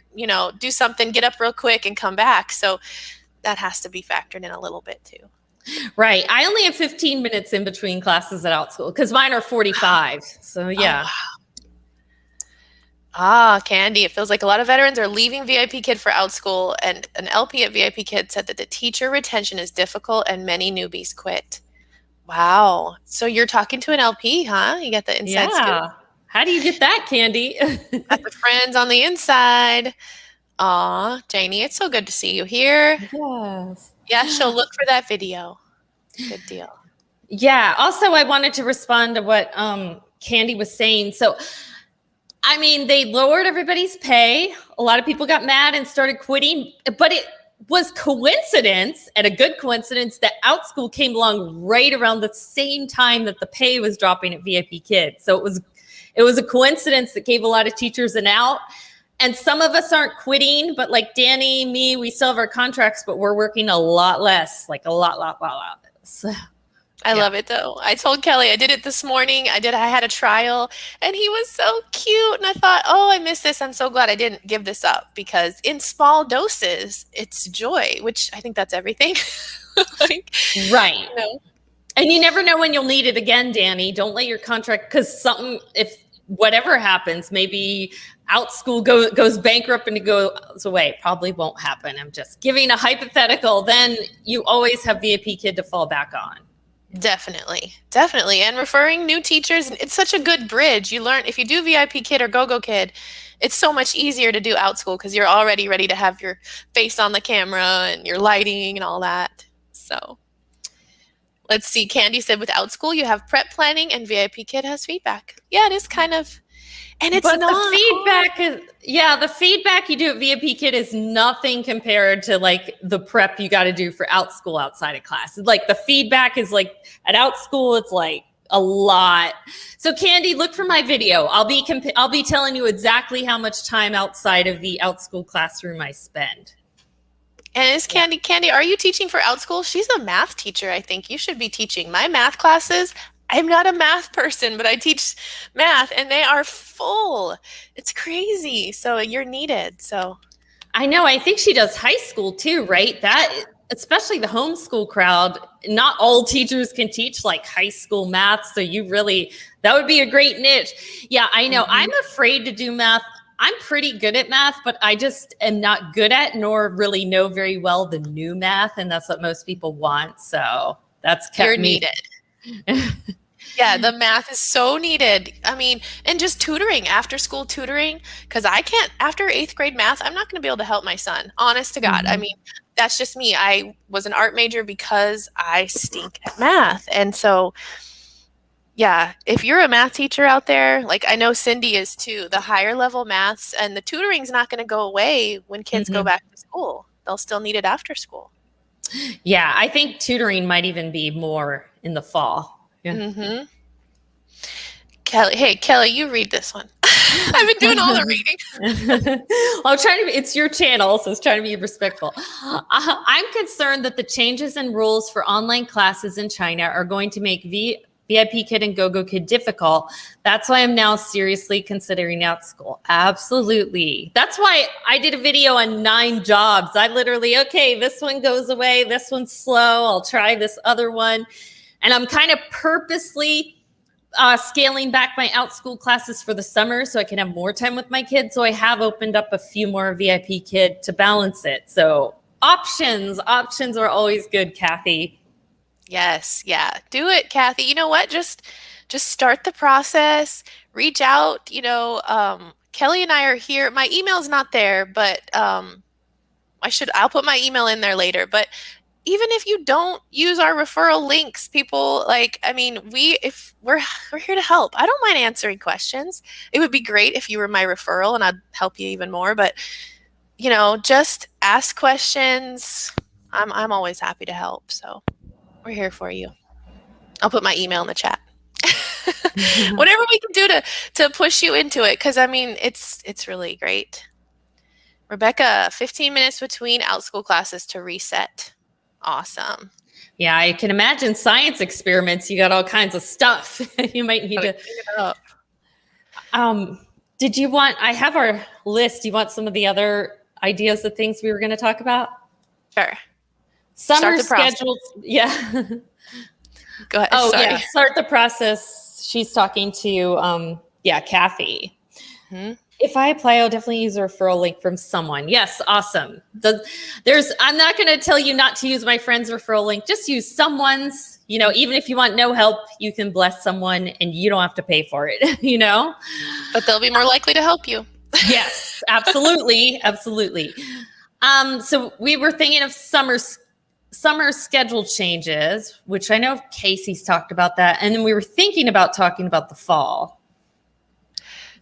Speaker 1: do something, get up real quick and come back. So that has to be factored in a little bit too.
Speaker 2: Right. I only have 15 minutes in between classes at Outschool because mine are 45. So yeah.
Speaker 1: Oh, wow. Ah, Candy, it feels like a lot of veterans are leaving VIP Kid for Outschool, and an LP at VIP Kid said that the teacher retention is difficult and many newbies quit. Wow. So you're talking to an LP, huh? You got the inside scoop.
Speaker 2: How do you get that, Candy?
Speaker 1: Got the friends on the inside. Aw, Janie, it's so good to see you here.
Speaker 2: Yes.
Speaker 1: Yeah, she'll look for that video. Good deal.
Speaker 2: Yeah. Also, I wanted to respond to what Candy was saying. So, I mean, they lowered everybody's pay. A lot of people got mad and started quitting, but it was coincidence, and a good coincidence, that Outschool came along right around the same time that the pay was dropping at VIP Kids. So it was a coincidence that gave a lot of teachers an out. And some of us aren't quitting, but like Danny, me, we still have our contracts, but we're working a lot less, like a lot less.
Speaker 1: I love it though. I told Kelly I did it this morning. I had a trial and he was so cute. And I thought, oh, I miss this. I'm so glad I didn't give this up because in small doses, it's joy, which I think that's everything.
Speaker 2: Like, right. You know. And you never know when you'll need it again, Danny. Don't let your contract, because if whatever happens, maybe Outschool goes bankrupt and it goes away. Probably won't happen. I'm just giving a hypothetical. Then you always have VIP Kid to fall back on.
Speaker 1: Definitely. And referring new teachers, it's such a good bridge. You learn, if you do VIP Kid or Go-Go Kid, it's so much easier to do Outschool because you're already ready to have your face on the camera and your lighting and all that. So let's see. Candy said with Outschool, you have prep planning and VIP Kid has feedback. Yeah, it is kind of, and it's not.
Speaker 2: The feedback the feedback you do at VIP Kid is nothing compared to like the prep you got to do for Outschool outside of class. Like the feedback is like at Outschool, it's like a lot. So Candy, look for my video. I'll be telling you exactly how much time outside of the Outschool classroom I spend.
Speaker 1: And is Candy, are you teaching for Outschool? She's a math teacher, I think. You should be teaching. My math classes, I'm not a math person, but I teach math and they are full. It's crazy. So you're needed. So
Speaker 2: I know. I think she does high school too, right? That, especially the homeschool crowd, not all teachers can teach like high school math. So that would be a great niche. Yeah, I know. I'm afraid to do math. I'm pretty good at math, but I just am not good at nor really know very well the new math. And that's what most people want. So that's kept me
Speaker 1: needed. Yeah, the math is so needed. I mean, and just tutoring, after school tutoring, because I can't, after 8th grade math, I'm not going to be able to help my son. Honest to God. I mean, that's just me. I was an art major because I stink at math. And so, yeah, if you're a math teacher out there, like I know Cindy is too, the higher level maths and the tutoring is not going to go away when kids go back to school. They'll still need it after school.
Speaker 2: Yeah, I think tutoring might even be more in the fall. Yeah.
Speaker 1: Kelly, you read this one. I've been doing all the reading.
Speaker 2: Well, it's your channel, so I was trying to be respectful. I'm concerned that the changes in rules for online classes in China are going to make VIP Kid and Go-Go Kid difficult. That's why I'm now seriously considering Outschool. Absolutely. That's why I did a video on 9 jobs. I literally, okay, this one goes away. This one's slow. I'll try this other one. And I'm kind of purposely scaling back my Outschool classes for the summer so I can have more time with my kids. So I have opened up a few more VIP Kid to balance it. So options are always good, Kathy.
Speaker 1: Yes. Yeah. Do it, Kathy. You know what? Just start the process, reach out, Kelly and I are here. My email's not there, but I'll put my email in there later, but even if you don't use our referral links, people we're here to help. I don't mind answering questions. It would be great if you were my referral and I'd help you even more, but just ask questions. I'm always happy to help. So we're here for you. I'll put my email in the chat. Whatever we can do to push you into it. Cause it's really great. Rebecca, 15 minutes between Outschool classes to reset. Awesome.
Speaker 2: Yeah, I can imagine science experiments. You got all kinds of stuff. You might need to clean it up. I have our list. Do you want some of the other ideas of things we were going to talk about?
Speaker 1: Sure.
Speaker 2: Summer schedules. Yeah.
Speaker 1: Go ahead.
Speaker 2: Oh, sorry. Yeah. Start the process. She's talking to, Kathy. Mm-hmm. If I apply, I'll definitely use a referral link from someone. Yes, awesome. I'm not going to tell you not to use my friend's referral link. Just use someone's. Even if you want no help, you can bless someone and you don't have to pay for it.
Speaker 1: But they'll be more likely to help you.
Speaker 2: Yes, absolutely, absolutely. So we were thinking of summer schedule changes, which I know Casey's talked about that, and then we were thinking about talking about the fall.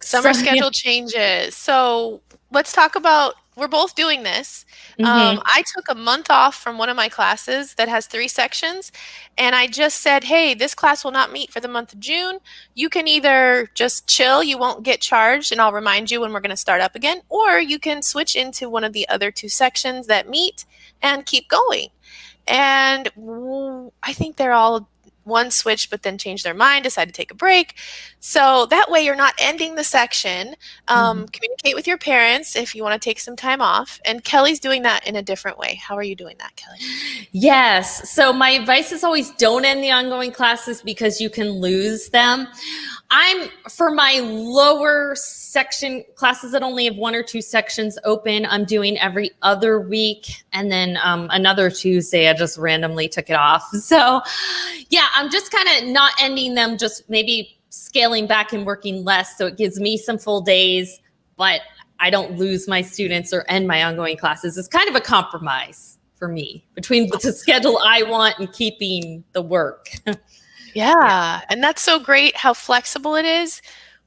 Speaker 1: Summer schedule changes. So let's talk about we're both doing this.
Speaker 2: Mm-hmm.
Speaker 1: I took a month off from one of my classes that has 3 sections, and I just said, hey, this class will not meet for the month of June. You can either just chill, you won't get charged, and I'll remind you when we're going to start up again, or you can switch into one of the other 2 sections that meet and keep going. And I think they're all one switched, but then changed their mind, decided to take a break. So that way you're not ending the section. Communicate with your parents if you want to take some time off. And Kelly's doing that in a different way. How are you doing that, Kelly?
Speaker 2: Yes. So my advice is always don't end the ongoing classes because you can lose them. For my lower section classes that only have 1 or 2 sections open, I'm doing every other week. And then another Tuesday, I just randomly took it off. So yeah, I'm just kind of not ending them, just maybe scaling back and working less. So it gives me some full days, but I don't lose my students or end my ongoing classes. It's kind of a compromise for me between the schedule I want and keeping the work.
Speaker 1: Yeah, and that's so great how flexible it is.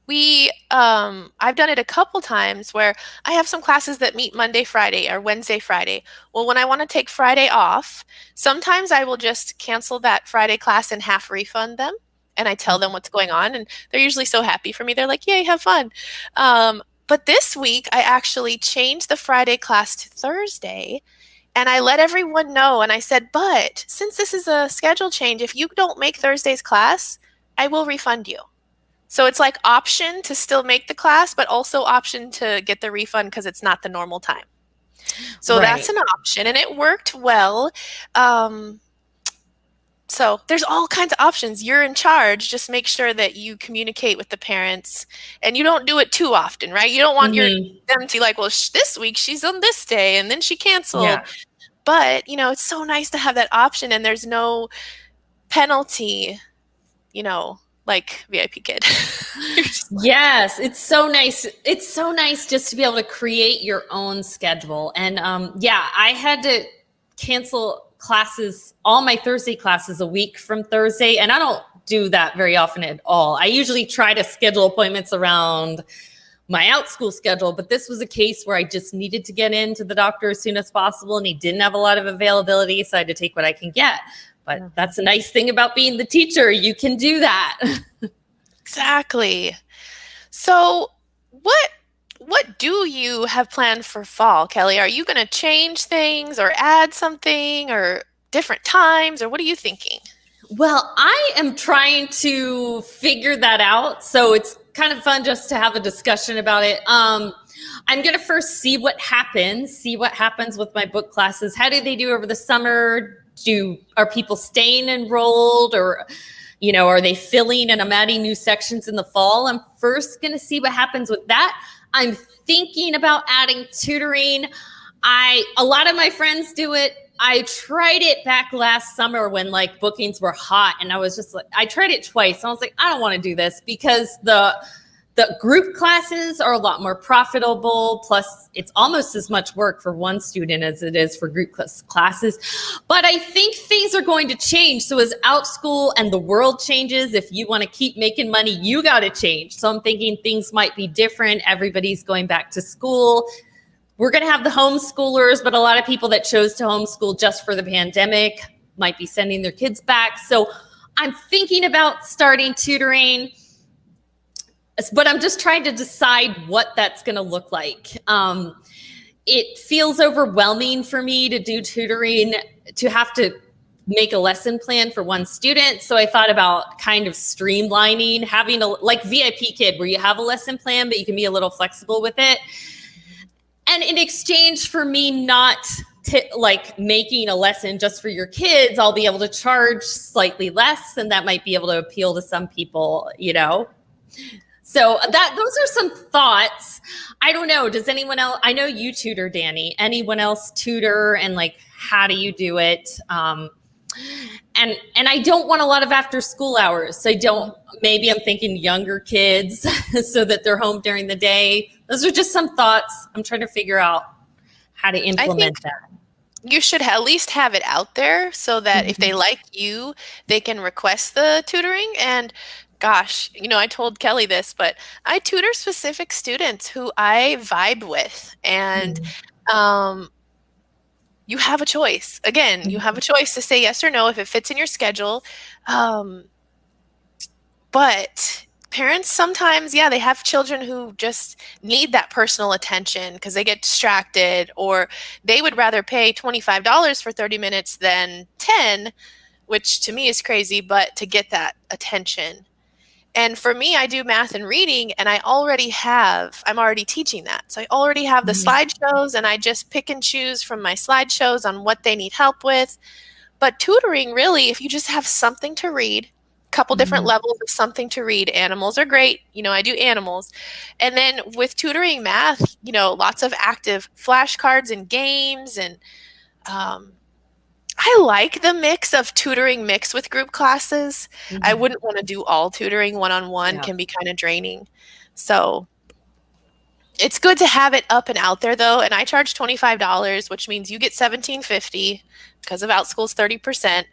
Speaker 1: I've done it a couple times where I have some classes that meet Monday, Friday, or Wednesday, Friday. Well, when I want to take Friday off, sometimes I will just cancel that Friday class and half refund them. And I tell them what's going on, and they're usually so happy for me. They're like, yay, have fun. But this week, I actually changed the Friday class to Thursday, and I let everyone know, and I said, but since this is a schedule change, if you don't make Thursday's class, I will refund you. So it's like option to still make the class, but also option to get the refund because it's not the normal time. So that's
Speaker 2: Right.
Speaker 1: an option, and it worked well. Um, so there's all kinds of options. You're in charge. Just make sure that you communicate with the parents, and you don't do it too often, right? You don't want them to be like, well, this week she's on this day, and then she canceled.
Speaker 2: Yeah.
Speaker 1: But it's so nice to have that option, and there's no penalty, like VIP kid.
Speaker 2: Yes, it's so nice. It's so nice just to be able to create your own schedule. And yeah, I had to cancel classes, all my Thursday classes a week from Thursday. And I don't do that very often at all. I usually try to schedule appointments around my Outschool schedule, but this was a case where I just needed to get into the doctor as soon as possible, and he didn't have a lot of availability, so I had to take what I can get. But that's a nice thing about being the teacher. You can do that.
Speaker 1: Exactly. So what do you have planned for fall, Kelly? Are you going to change things or add something or different times, or what are you thinking?
Speaker 2: Well, I am trying to figure that out. So it's kind of fun just to have a discussion about it. I'm going to first see what happens with my book classes. How do they do over the summer? Are people staying enrolled, or, are they filling and I'm adding new sections in the fall? I'm first going to see what happens with that. I'm thinking about adding tutoring. A lot of my friends do it. I tried it back last summer when bookings were hot, and I was just like, I tried it twice. I was like, I don't want to do this because the group classes are a lot more profitable. Plus, it's almost as much work for one student as it is for group classes. But I think things are going to change. So as Outschool and the world changes, if you want to keep making money, you got to change. So I'm thinking things might be different. Everybody's going back to school. We're going to have the homeschoolers, but a lot of people that chose to homeschool just for the pandemic might be sending their kids back. So I'm thinking about starting tutoring, but I'm just trying to decide what that's going to look like. It feels overwhelming for me to do tutoring, to have to make a lesson plan for one student. So I thought about kind of streamlining, having like VIP Kid, where you have a lesson plan, but you can be a little flexible with it. And in exchange for me not making a lesson just for your kids, I'll be able to charge slightly less, and that might be able to appeal to some people, So those are some thoughts. I don't know. Does anyone else? I know you tutor, Danny. Anyone else tutor, and how do you do it? And I don't want a lot of after school hours. So maybe I'm thinking younger kids so that they're home during the day. Those are just some thoughts. I'm trying to figure out how to implement that.
Speaker 1: You should at least have it out there so that if they like you, they can request the tutoring. And gosh, I told Kelly this, but I tutor specific students who I vibe with. And Um, you have a choice. Again, you have a choice to say yes or no if it fits in your schedule. Um, but parents sometimes, yeah, they have children who just need that personal attention because they get distracted, or they would rather pay $25 for 30 minutes than 10, which to me is crazy, but to get that attention. And for me, I do math and reading, and I'm already teaching that. So I already have the slideshows, and I just pick and choose from my slideshows on what they need help with. But tutoring, really, if you just have something to read, a couple different levels of something to read, animals are great. I do animals. And then with tutoring math, lots of active flashcards and games. And um, I like the mix of tutoring mixed with group classes. I wouldn't want to do all tutoring one-on-one,
Speaker 2: Yeah.
Speaker 1: can be kind of draining. So it's good to have it up and out there though, and I charge $25, which means you get $17.50 because of Outschool's 30%.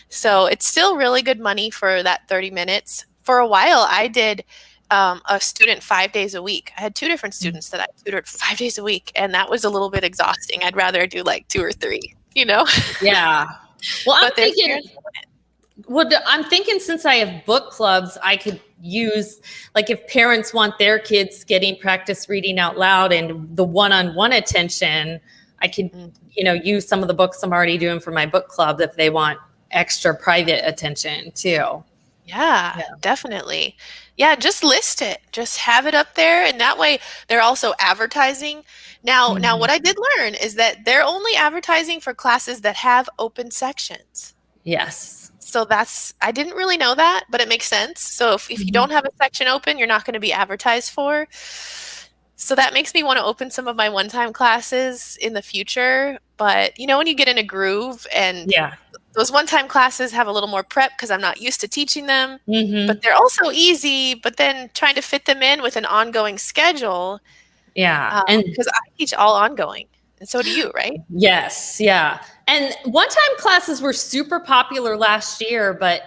Speaker 1: So it's still really good money for that 30 minutes. For a while, I did a student 5 days a week. I had two different students that I tutored 5 days a week, and that was a little bit exhausting. I'd rather do like two or three.
Speaker 2: Yeah. Well,
Speaker 1: But there's parents.
Speaker 2: I'm thinking since I have book clubs, I could use, like, if parents want their kids getting practice reading out loud and the one-on-one attention, I could, use some of the books I'm already doing for my book club if they want extra private attention too.
Speaker 1: Yeah, definitely. Yeah, just list it. Just have it up there, and that way they're also advertising. Now what I did learn is that they're only advertising for classes that have open sections.
Speaker 2: Yes.
Speaker 1: So I didn't really know that, but it makes sense. So if you don't have a section open, you're not going to be advertised for. So that makes me want to open some of my one-time classes in the future. But when you get in a groove, and
Speaker 2: Yeah.
Speaker 1: those one-time classes have a little more prep because I'm not used to teaching them, but
Speaker 2: Mm-hmm.
Speaker 1: they're also easy, but then trying to fit them in with an ongoing schedule,
Speaker 2: Yeah. And
Speaker 1: because I teach all ongoing, and so do you, right?
Speaker 2: yes, yeah. And one-time classes were super popular last year, but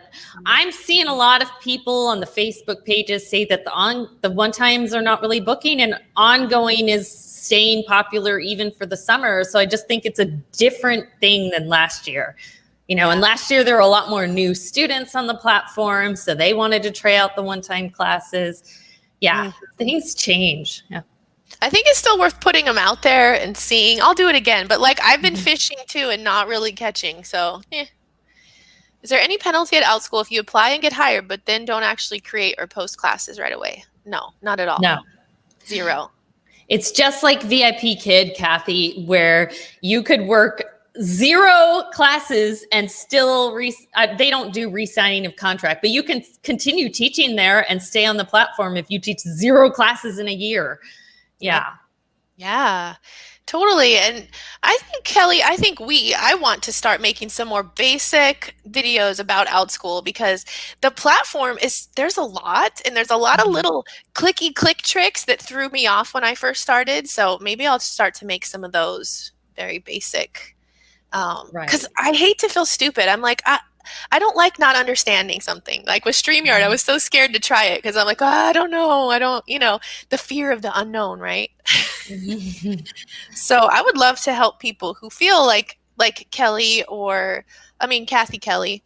Speaker 2: I'm seeing a lot of people on the Facebook pages say that the one-times are not really booking, and ongoing is staying popular even for the summer. So I just think it's a different thing than last year. And last year there were a lot more new students on the platform, so they wanted to try out the one-time classes. Yeah, things change. Yeah.
Speaker 1: I think it's still worth putting them out there and seeing. I'll do it again, but like I've been fishing too and not really catching. So, is there any penalty at Outschool if you apply and get hired, but then don't actually create or post classes right away? No, not at all.
Speaker 2: No.
Speaker 1: 0.
Speaker 2: It's just like VIP Kid, Kathy, where you could work 0 classes and still they don't do re-signing of contract, but you can continue teaching there and stay on the platform if you teach 0 classes in a year. Yeah.
Speaker 1: Yeah, totally. And I think, Kelly, I want to start making some more basic videos about Outschool, because the platform there's a lot, and there's a lot of little clicky click tricks that threw me off when I first started. So maybe I'll start to make some of those very basic. Because I hate to feel stupid. I'm like, I don't like not understanding something. Like with StreamYard, I was so scared to try it because I'm like, I don't know. I don't, the fear of the unknown, right? So I would love to help people who feel like Kelly, Kathy Kelly,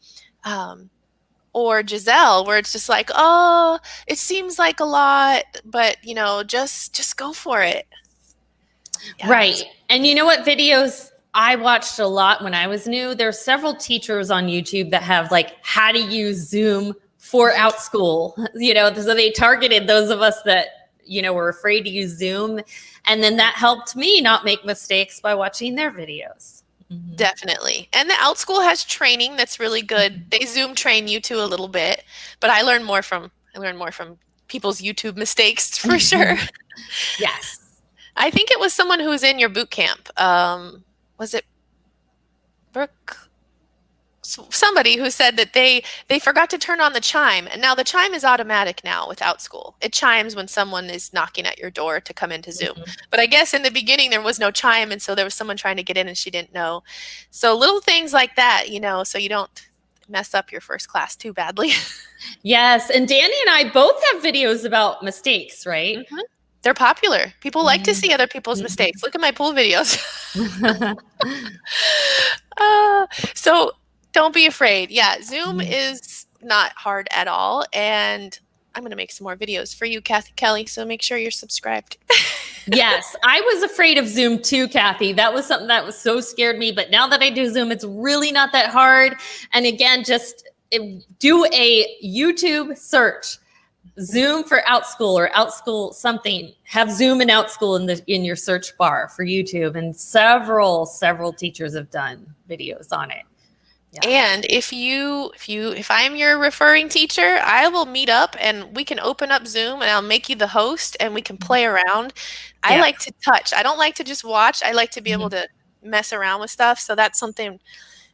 Speaker 1: or Giselle, where it's just like, oh, it seems like a lot, but just go for it.
Speaker 2: Yeah. Right. And you know what videos I watched a lot when I was new? There's several teachers on YouTube that have like how to use Zoom for Outschool, so they targeted those of us that, were afraid to use Zoom. And then that helped me not make mistakes by watching their videos.
Speaker 1: Definitely. And the Outschool has training that's really good. They Zoom train you too a little bit, but I learn more from people's YouTube mistakes for sure.
Speaker 2: Yes.
Speaker 1: I think it was someone who was in your boot camp. Was it Brooke? Somebody who said that they forgot to turn on the chime, and now the chime is automatic now with Outschool. It chimes when someone is knocking at your door to come into Zoom. But I guess in the beginning there was no chime, and so there was someone trying to get in and she didn't know. So little things like that, so you don't mess up your first class too badly.
Speaker 2: Yes, and Danny and I both have videos about mistakes, right?
Speaker 1: They're popular. People like to see other people's mistakes. Look at my pool videos. Uh, so don't be afraid. Yeah, Zoom is not hard at all. And I'm going to make some more videos for you, Kathy Kelly. So make sure you're subscribed.
Speaker 2: Yes, I was afraid of Zoom too, Kathy. That was something that was so scared me. But now that I do Zoom, it's really not that hard. And again, just do a YouTube search. Zoom for Outschool or Outschool something. Have Zoom and Outschool in your search bar for YouTube, and several teachers have done videos on it.
Speaker 1: Yeah. And if I'm your referring teacher, I will meet up and we can open up Zoom and I'll make you the host and we can play around. I like to touch. I don't like to just watch. I like to be able to mess around with stuff. So that's something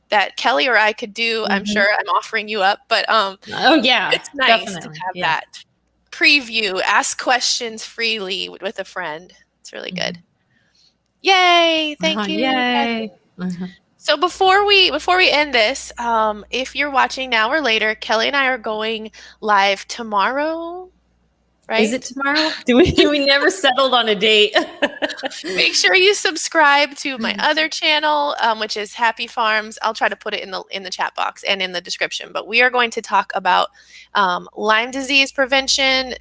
Speaker 1: that Kelly or I could do. I'm sure I'm offering you up, but
Speaker 2: oh yeah,
Speaker 1: it's nice to have that preview, ask questions freely with a friend. It's really good. Yay. Thank you.
Speaker 2: Yay.
Speaker 1: So before we end this, if you're watching now or later, Kelly and I are going live tomorrow. Right?
Speaker 2: Is it tomorrow? We never settled on a date.
Speaker 1: Make sure you subscribe to my other channel, which is Happy Farms. I'll try to put it in the chat box and in the description. But we are going to talk about Lyme disease prevention,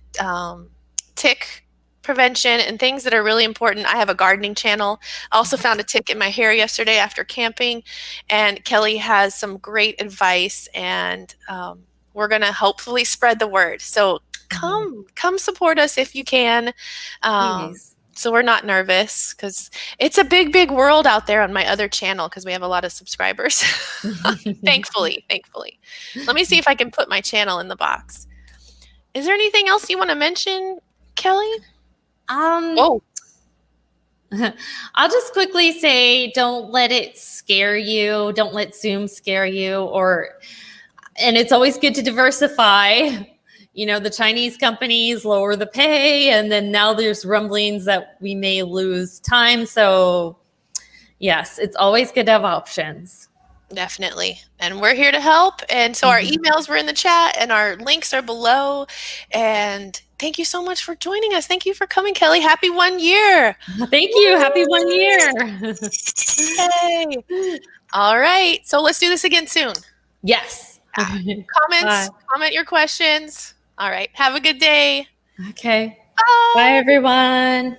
Speaker 1: tick prevention, and things that are really important. I have a gardening channel. I also found a tick in my hair yesterday after camping, and Kelly has some great advice, and we're going to hopefully spread the word. So come support us if you can. So we're not nervous because it's a big world out there on my other channel because we have a lot of subscribers. Thankfully. Let me see if I can put my channel in the box. Is there anything else you want to mention, Kelly?
Speaker 2: I'll just quickly say, don't let it scare you. Don't let Zoom scare you. And it's always good to diversify. You know, the Chinese companies lower the pay, and then now there's rumblings that we may lose time. So yes, it's always good to have options.
Speaker 1: Definitely. And we're here to help. And so our emails were in the chat and our links are below. And thank you so much for joining us. Thank you for coming, Kelly. Happy 1 year.
Speaker 2: Thank you. Happy 1 year.
Speaker 1: Yay. All right. So let's do this again soon.
Speaker 2: Yes.
Speaker 1: Comment your questions. All right. Have a good day.
Speaker 2: Okay. Bye, everyone.